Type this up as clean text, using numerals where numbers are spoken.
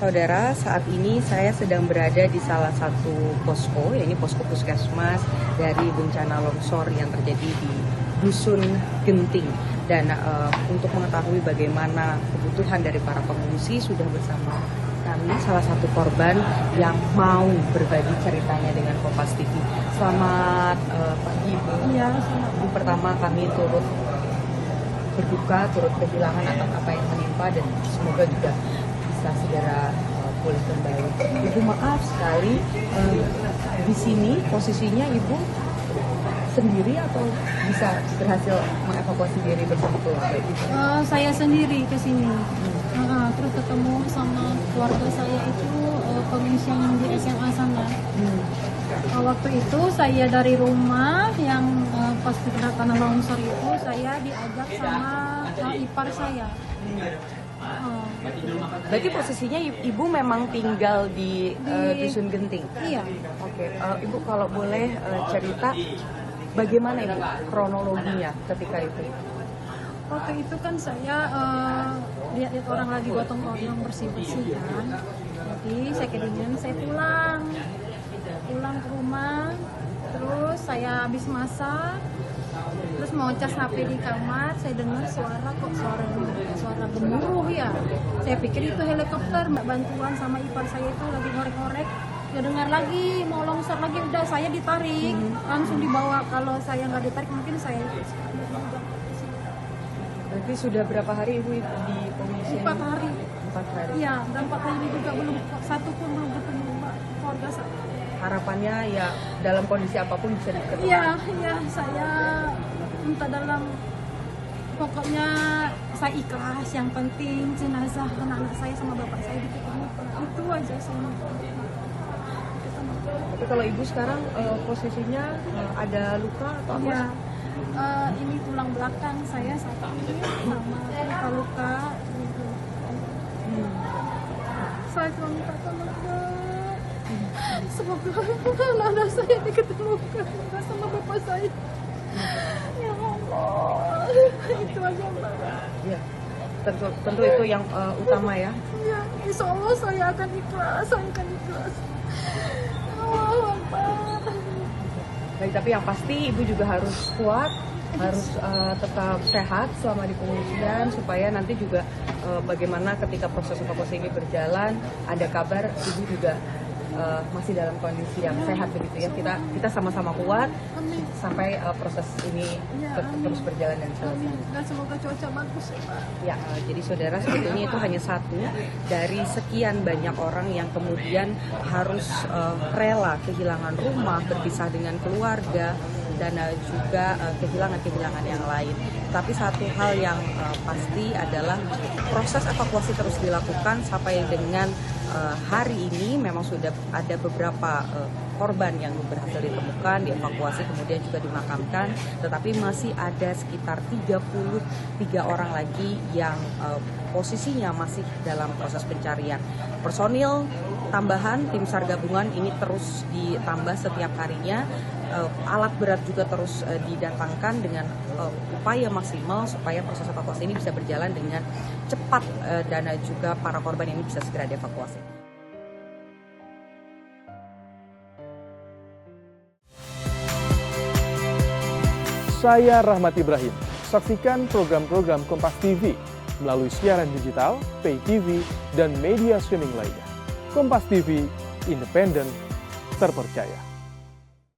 Saudara, saat ini saya sedang berada di salah satu posko, yaitu posko puskesmas dari bencana longsor yang terjadi di Dusun Genting. Dan untuk mengetahui bagaimana kebutuhan dari para pengungsi, sudah bersama kami salah satu korban yang mau berbagi ceritanya dengan Kompas TV. Selamat pagi, Bu. Iya, Bu, pertama kami turut berduka, turut kehilangan atas apa yang menimpa, dan semoga juga bisa segera pulih kembali. Ibu, maaf sekali, di sini posisinya Ibu sendiri atau bisa berhasil mengevakuasi diri bersama keluarga Ibu? saya sendiri ke sini. Terus ketemu sama keluarga saya itu pengungsi yang di SMA sana. Waktu itu saya dari rumah yang pas kena longsor itu saya diajak sama ipar saya. Berarti posisinya Ibu memang tinggal di Dusun Genting? Iya. Oke, Ibu kalau boleh cerita bagaimana Ibu kronologinya ketika itu? Waktu itu kan saya lihat orang lagi gotong royong bersih-bersih kan. Jadi saya kedinginan, saya pulang ke rumah. Terus saya habis masak, terus mau cas HP di kamar, saya dengar suara gemuruh ya. Saya pikir itu helikopter, mbak bantuan sama ipar saya itu lagi ngorek-ngorek. Ya dengar lagi, mau longsor lagi, udah saya ditarik, langsung dibawa. Kalau saya nggak ditarik mungkin saya Berarti sudah berapa hari Ibu di pengungsian? 4 hari. 4 hari. Iya, dan 4 hari ini juga belum satu pun belum ketemu keluarga saya. Harapannya ya dalam kondisi apapun bisa diketemu. Iya, saya minta pokoknya saya ikhlas, yang penting jenazah anak-anak saya sama bapak saya diketemukan. Itu aja saya minta. Tapi kalau Ibu sekarang posisinya ada luka atau apa? Iya. Ini tulang belakang saya sakit sama luka-luka. Saya cuma minta tolong, semoga anak saya diketemukan sama bapak saya. Ya Allah, itu aja Mbak. Ya, tentu itu yang utama ya. Ya, insya Allah saya akan ikhlas. Allah Akbar. Baik, tapi yang pasti Ibu juga harus kuat, harus tetap sehat selama di pengungsian, supaya nanti juga bagaimana ketika proses evakuasi ini berjalan, ada kabar Ibu juga masih dalam kondisi yang sehat begitu ya. Kita sama-sama kuat sampai proses ini terus berjalan dan selesai. Dan semoga cuaca bagus ya Pak. Ya, jadi saudara, sebetulnya itu hanya satu dari sekian banyak orang yang kemudian harus rela kehilangan rumah, berpisah dengan keluarga, dan juga kehilangan yang lain. Tapi satu hal yang pasti adalah proses evakuasi terus dilakukan sampai dengan hari ini. Memang sudah ada beberapa korban yang berhasil ditemukan, dievakuasi, kemudian juga dimakamkan, tetapi masih ada sekitar 33 orang lagi yang posisinya masih dalam proses pencarian. Personil tambahan tim SAR gabungan ini terus ditambah setiap harinya. Alat berat juga terus didatangkan dengan upaya maksimal supaya proses evakuasi ini bisa berjalan dengan cepat dan juga para korban ini bisa segera dievakuasi. Saya Rahmat Ibrahim. Saksikan program-program Kompas TV melalui siaran digital, pay TV, dan media streaming lainnya. Kompas TV, independen, terpercaya.